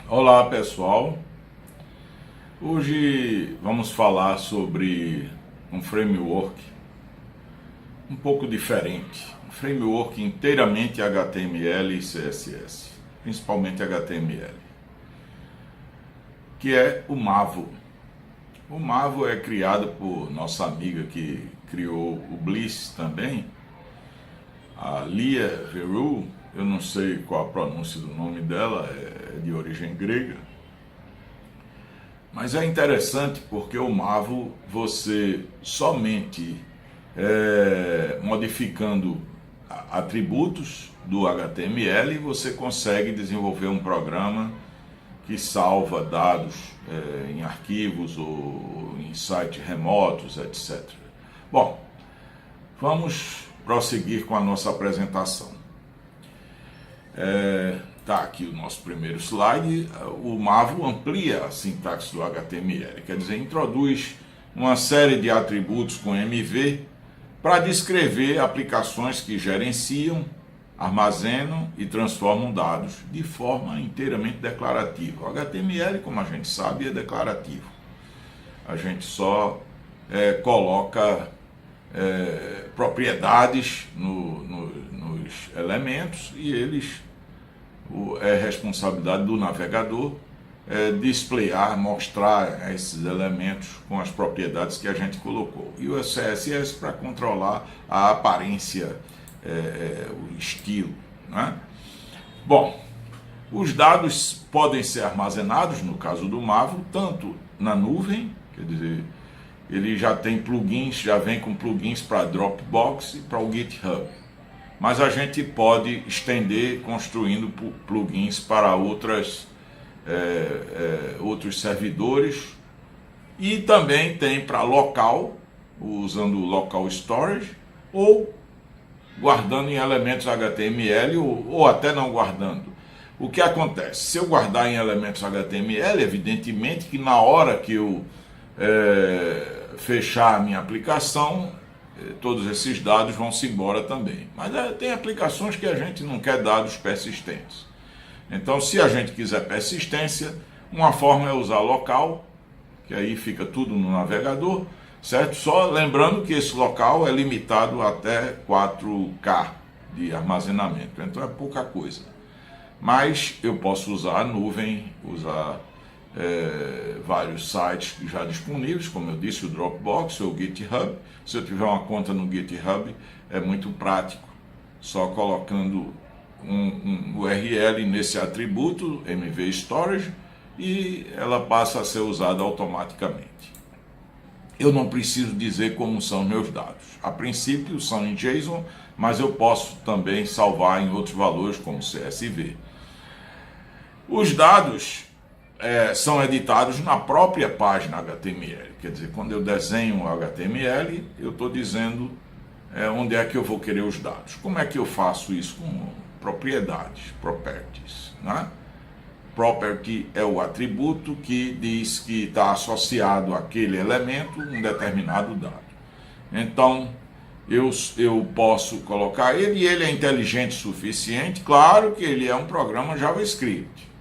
Olá pessoal, hoje vamos falar sobre um framework um pouco diferente, um framework inteiramente HTML e CSS, principalmente HTML, que é o Mavo. O Mavo é criado por nossa amiga que criou o Bliss também, a Lia Veru. Eu não sei qual a pronúncia do nome dela, é de origem grega. Mas é interessante porque o Mavo, você somente modificando atributos do HTML, você consegue desenvolver um programa que salva dados em arquivos ou em sites remotos, etc. Bom, vamos prosseguir com a nossa apresentação. Tá aqui o nosso primeiro slide. O Mavo amplia a sintaxe do HTML, quer dizer, introduz uma série de atributos com MV para descrever aplicações que gerenciam, armazenam e transformam dados de forma inteiramente declarativa. O HTML, como a gente sabe, é declarativo. A gente só coloca propriedades nos elementos e eles é responsabilidade do navegador displayar, mostrar esses elementos com as propriedades que a gente colocou. E o CSS para controlar a aparência, o estilo, né? Bom, os dados podem ser armazenados, no caso do Mavo, tanto na nuvem, quer dizer, ele já tem plugins, já vem com plugins para Dropbox e para o GitHub. Mas a gente pode estender construindo plugins para outros servidores, e também tem para local, usando o local storage, ou guardando em elementos HTML, ou até não guardando. O que acontece? Se eu guardar em elementos HTML, evidentemente que na hora que eu fechar a minha aplicação, todos esses dados vão se embora também. Mas tem aplicações que a gente não quer dados persistentes. Então, se a gente quiser persistência, uma forma é usar local, que aí fica tudo no navegador, certo? Só lembrando que esse local é limitado até 4K de armazenamento, então é pouca coisa. Mas eu posso usar a nuvem, usar vários sites já disponíveis, como eu disse, o Dropbox ou o GitHub. Se eu tiver uma conta no GitHub, é muito prático, só colocando um URL nesse atributo, MV Storage, e ela passa a ser usada automaticamente. Eu não preciso dizer como são meus dados. A princípio são em JSON, mas eu posso também salvar em outros valores, como CSV. Os dados são editados na própria página HTML. Quer dizer, quando eu desenho o HTML, eu estou dizendo onde é que eu vou querer os dados. Como é que eu faço isso? Com propriedades, properties, né? Property é o atributo que diz que está associado àquele elemento um determinado dado. Então, eu posso colocar ele, e ele é inteligente o suficiente. Claro que ele é um programa JavaScript.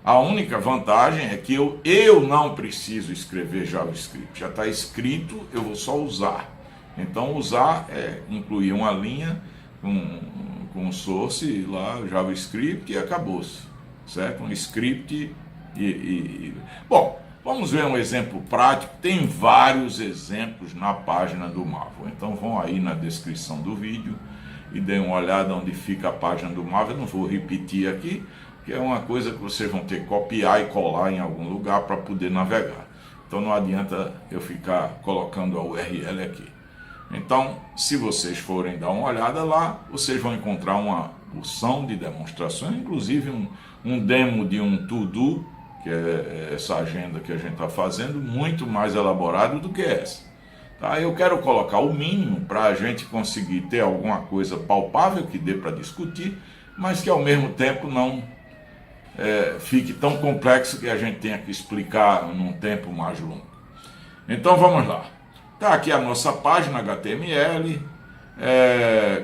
A única vantagem é que eu não preciso escrever JavaScript. Já está escrito, eu vou só usar. Então, usar é incluir uma linha com source lá, JavaScript, e acabou-se, certo? Um script Bom, vamos ver um exemplo prático. Tem vários exemplos na página do Mavo. Então, vão aí na descrição do vídeo e deem uma olhada onde fica a página do Mavo. Eu não vou repetir aqui, que é uma coisa que vocês vão ter que copiar e colar em algum lugar para poder navegar. Então não adianta eu ficar colocando a URL aqui. Então, se vocês forem dar uma olhada lá, vocês vão encontrar uma porção de demonstrações, inclusive um demo de um to-do, que é essa agenda que a gente está fazendo, muito mais elaborado do que essa. Tá? Eu quero colocar o mínimo para a gente conseguir ter alguma coisa palpável que dê para discutir, mas que ao mesmo tempo não fique tão complexo que a gente tenha que explicar num tempo mais longo. Então vamos lá. Está aqui a nossa página HTML,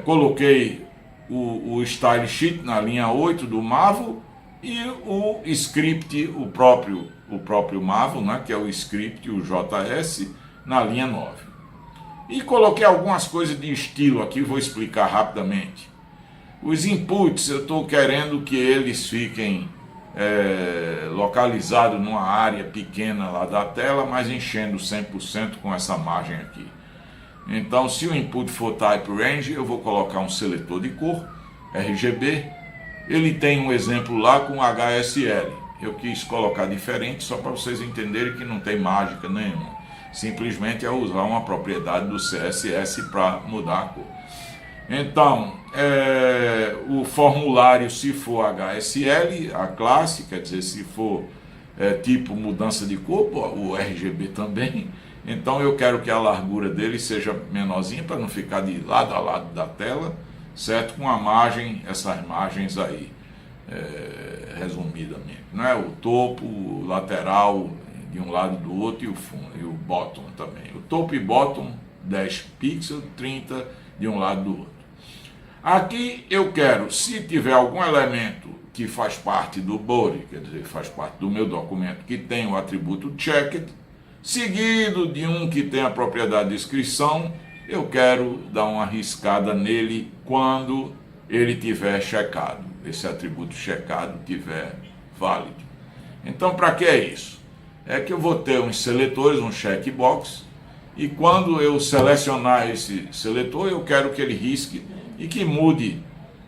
coloquei o Style Sheet na linha 8 do Mavo, e o script, o próprio MAVO, né, que é o script, o JS, na linha 9. E coloquei algumas coisas de estilo aqui, vou explicar rapidamente. Os inputs, eu estou querendo que eles fiquem localizados numa área pequena lá da tela, mas enchendo 100% com essa margem aqui. Então, se o input for type range, eu vou colocar um seletor de cor, RGB. Ele tem um exemplo lá com HSL. Eu quis colocar diferente só para vocês entenderem que não tem mágica nenhuma. Simplesmente é usar uma propriedade do CSS para mudar a cor. Então, o formulário, se for HSL, a classe, quer dizer, se for tipo mudança de cor, o RGB também. Então eu quero que a largura dele seja menorzinha para não ficar de lado a lado da tela, certo? Com a margem, essas margens aí, resumidamente, não é? O topo, o lateral de um lado e do outro e o fundo, e o bottom também. O topo e bottom 10 pixels, 30 de um lado e do outro. Aqui eu quero, se tiver algum elemento que faz parte do body, quer dizer, faz parte do meu documento, que tem o atributo checked, seguido de um que tem a propriedade de inscrição, eu quero dar uma riscada nele quando ele tiver checado, esse atributo checado tiver válido. Então, para que é isso? É que eu vou ter uns seletores, um checkbox, e quando eu selecionar esse seletor, eu quero que ele risque e que mude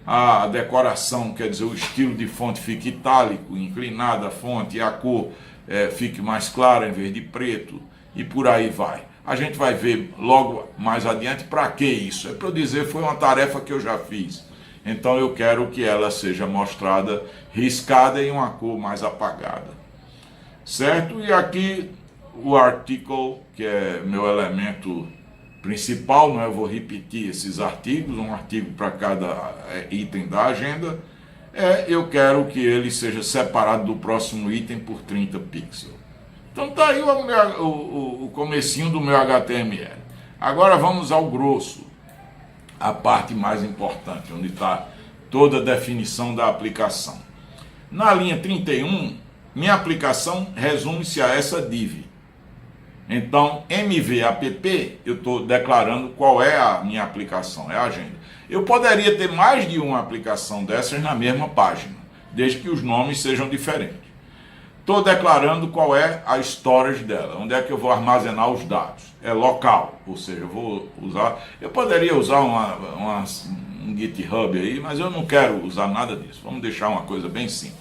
a decoração, quer dizer, o estilo de fonte fique itálico, inclinada a fonte, e a cor fique mais clara em vez de preto, e por aí vai. A gente vai ver logo mais adiante para que isso. É para eu dizer, foi uma tarefa que eu já fiz. Então eu quero que ela seja mostrada riscada em uma cor mais apagada. Certo? E aqui o article, que é meu elemento principal, não é? Eu vou repetir esses artigos, um artigo para cada item da agenda. Eu quero que ele seja separado do próximo item por 30 pixels. Então tá aí o comecinho do meu HTML. Agora vamos ao grosso, a parte mais importante, onde está toda a definição da aplicação. Na linha 31, minha aplicação resume-se a essa div. Então, mvapp, eu estou declarando qual é a minha aplicação, é a agenda. Eu poderia ter mais de uma aplicação dessas na mesma página, desde que os nomes sejam diferentes. Estou declarando qual é a storage dela, onde é que eu vou armazenar os dados. É local, ou seja, eu poderia usar um GitHub aí, mas eu não quero usar nada disso. Vamos deixar uma coisa bem simples.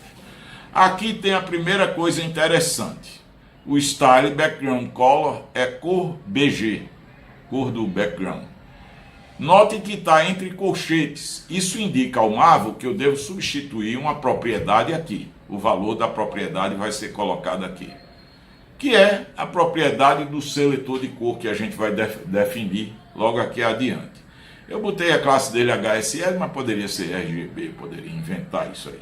Aqui tem a primeira coisa interessante. O style background color é cor BG, cor do background. Note que está entre colchetes. Isso indica ao MAVO que eu devo substituir uma propriedade aqui. O valor da propriedade vai ser colocado aqui, que é a propriedade do seletor de cor que a gente vai definir logo aqui adiante. Eu botei a classe dele HSL, mas poderia ser RGB, poderia inventar isso aí.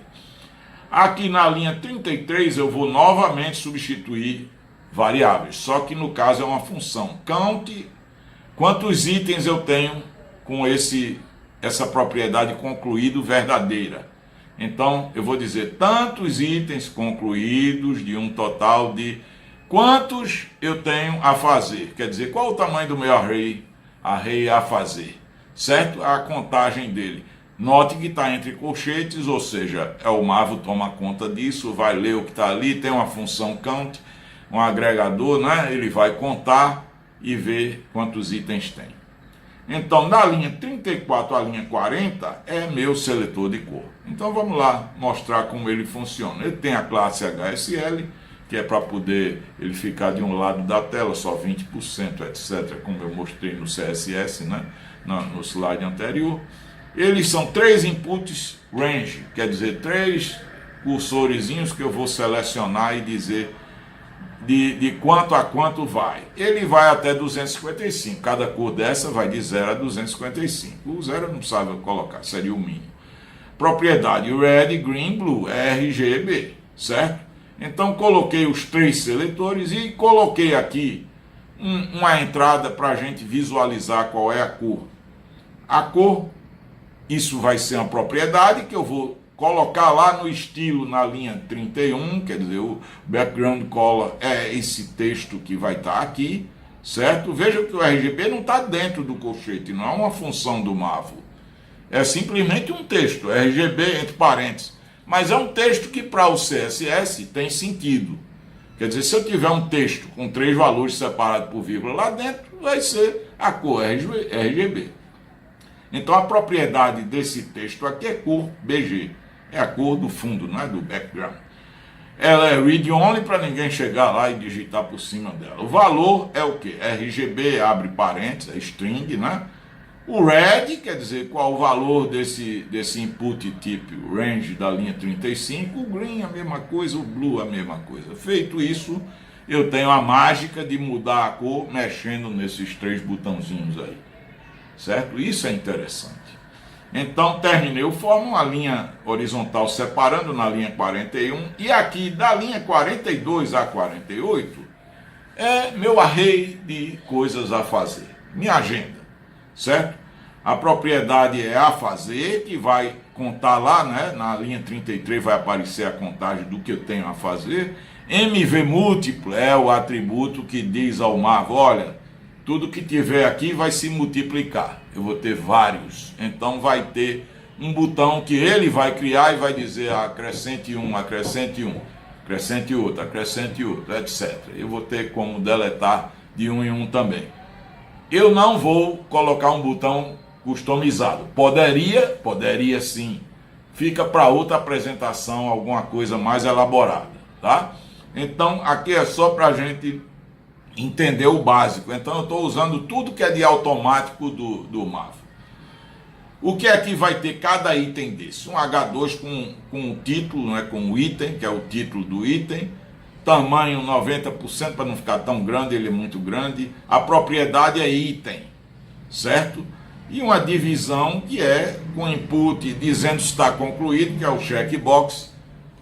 Aqui na linha 33 eu vou novamente substituir variáveis, só que no caso é uma função. Count quantos itens eu tenho com essa propriedade concluído verdadeira. Então eu vou dizer tantos itens concluídos de um total de quantos eu tenho a fazer. Quer dizer, qual o tamanho do meu array a fazer, certo? A contagem dele. Note que está entre colchetes, ou seja, o MAVO toma conta disso, vai ler o que está ali, tem uma função count, um agregador, né? Ele vai contar e ver quantos itens tem. Então, na linha 34 à linha 40 é meu seletor de cor. Então, vamos lá mostrar como ele funciona. Ele tem a classe HSL, que é para poder ele ficar de um lado da tela, só 20%, etc., como eu mostrei no CSS, né? No slide anterior. Eles são 3 inputs range, quer dizer, 3 cursorzinhos que eu vou selecionar e dizer de quanto a quanto vai. Ele vai até 255, cada cor dessa vai de 0 a 255. O 0 eu não precisava colocar, seria o mínimo. Propriedade red, green, blue, RGB, certo? Então coloquei os 3 seletores e coloquei aqui uma entrada para a gente visualizar qual é a cor. A cor, isso vai ser uma propriedade que eu vou colocar lá no estilo na linha 31, quer dizer, o background color é esse texto que vai estar aqui, certo? Veja que o RGB não está dentro do colchete, não é uma função do Marvel. É simplesmente um texto, RGB entre parênteses. Mas é um texto que para o CSS tem sentido. Quer dizer, se eu tiver um texto com 3 valores separados por vírgula lá dentro, vai ser a cor RGB. Então a propriedade desse texto aqui é cor BG. É a cor do fundo, não é do background. Ela é read only para ninguém chegar lá e digitar por cima dela. O valor é o que? RGB, abre parênteses, é string, né? O red, quer dizer, qual o valor desse input tipo range da linha 35. O green a mesma coisa, o blue a mesma coisa. Feito isso, eu tenho a mágica de mudar a cor mexendo nesses 3 botãozinhos aí. Certo? Isso é interessante. Então, terminei. Eu formo uma linha horizontal separando na linha 41. E aqui, da linha 42 a 48, é meu array de coisas a fazer. Minha agenda. Certo? A propriedade é a fazer, que vai contar lá, né? Na linha 33 vai aparecer a contagem do que eu tenho a fazer. MV múltiplo é o atributo que diz ao Marvel, olha, tudo que tiver aqui vai se multiplicar. Eu vou ter vários. Então vai ter um botão que ele vai criar e vai dizer acrescente um, acrescente outro, etc. Eu vou ter como deletar de um em um também. Eu não vou colocar um botão customizado. Poderia sim. Fica para outra apresentação, alguma coisa mais elaborada, tá? Então aqui é só para a gente entender o básico. Então eu estou usando tudo que é de automático do Marvel. O que é que vai ter cada item desse? Um H2 com o título, né, com o item, que é o título do item. Tamanho 90% para não ficar tão grande, ele é muito grande. A propriedade é item, certo? E uma divisão que é com input dizendo se está concluído, que é o checkbox,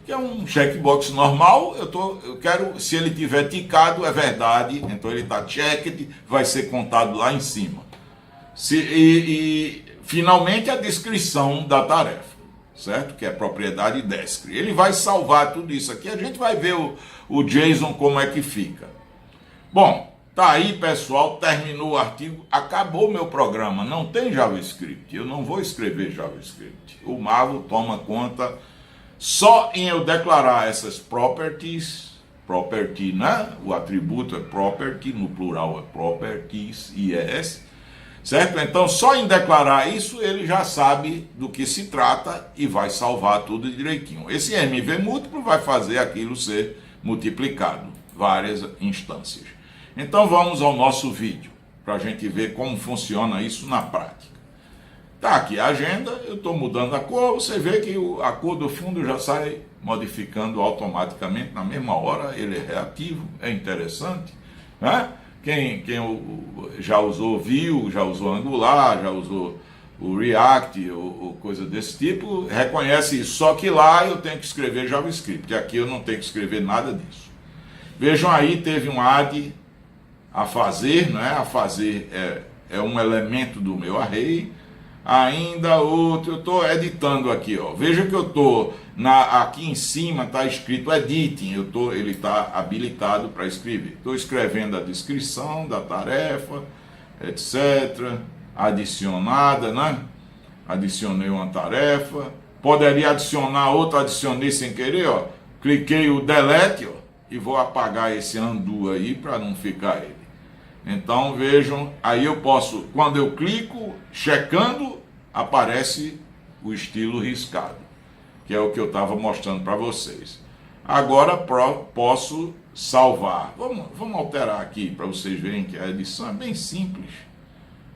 que é um checkbox normal. Eu quero, se ele tiver ticado, é verdade, então ele está checked, vai ser contado lá em cima. Finalmente a descrição da tarefa, certo? Que é propriedade desk. Ele vai salvar tudo isso aqui, a gente vai ver o JSON como é que fica. Bom, tá aí, pessoal, terminou o artigo, acabou o meu programa, não tem JavaScript, eu não vou escrever JavaScript. O Marvel toma conta só em eu declarar essas properties, property, né? O atributo é property, no plural é properties, IES, certo? Então, só em declarar isso, ele já sabe do que se trata e vai salvar tudo direitinho. Esse MV múltiplo vai fazer aquilo ser multiplicado, várias instâncias. Então, vamos ao nosso vídeo, para a gente ver como funciona isso na prática. Tá aqui a agenda, eu estou mudando a cor, você vê que a cor do fundo já sai modificando automaticamente na mesma hora, ele é reativo, é interessante, né? Quem já usou Vue, já usou Angular, já usou o React ou coisa desse tipo, reconhece isso. Só que lá eu tenho que escrever JavaScript, aqui eu não tenho que escrever nada disso. Vejam aí, teve um add a fazer, né? A fazer é um elemento do meu array. Ainda outro, eu estou editando aqui, ó. Veja que eu estou aqui em cima está escrito editing, ele está habilitado para escrever. Estou escrevendo a descrição da tarefa, etc. Adicionada, né? Adicionei uma tarefa. Poderia adicionar outra, adicionei sem querer, ó. Cliquei o delete, ó, e vou apagar esse undo aí para não ficar ele. Então vejam, aí eu posso, quando eu clico, checando, aparece o estilo riscado, que é o que eu estava mostrando para vocês. Agora posso salvar. Vamos alterar aqui para vocês verem que a edição é bem simples.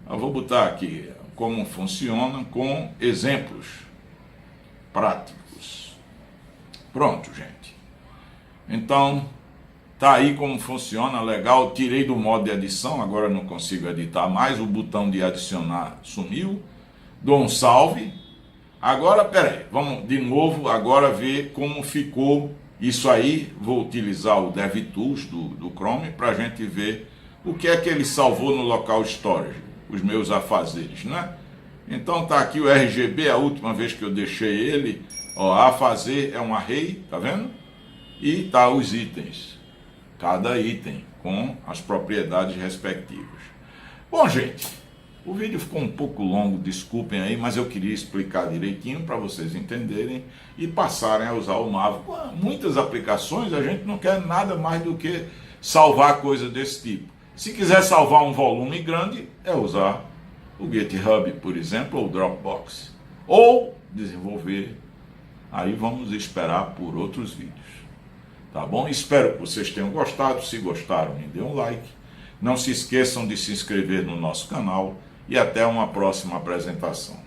Eu vou botar aqui como funciona com exemplos práticos. Pronto, gente. Então, tá aí como funciona, legal. Tirei do modo de edição, agora não consigo editar mais. O botão de adicionar sumiu. Dou um salve. Agora, peraí, vamos de novo agora ver como ficou isso aí. Vou utilizar o DevTools do Chrome para a gente ver o que é que ele salvou no local storage, os meus afazeres, né? Então tá aqui o RGB, a última vez que eu deixei ele. Ó, a fazer é um array, tá vendo? E tá os itens, cada item com as propriedades respectivas. Bom, gente, o vídeo ficou um pouco longo, desculpem aí, mas eu queria explicar direitinho para vocês entenderem e passarem a usar o Maven. Com muitas aplicações a gente não quer nada mais do que salvar coisa desse tipo. Se quiser salvar um volume grande, é usar o GitHub, por exemplo, ou o Dropbox. Ou desenvolver. Aí vamos esperar por outros vídeos. Tá bom? Espero que vocês tenham gostado. Se gostaram, me dê um like. Não se esqueçam de se inscrever no nosso canal. E até uma próxima apresentação.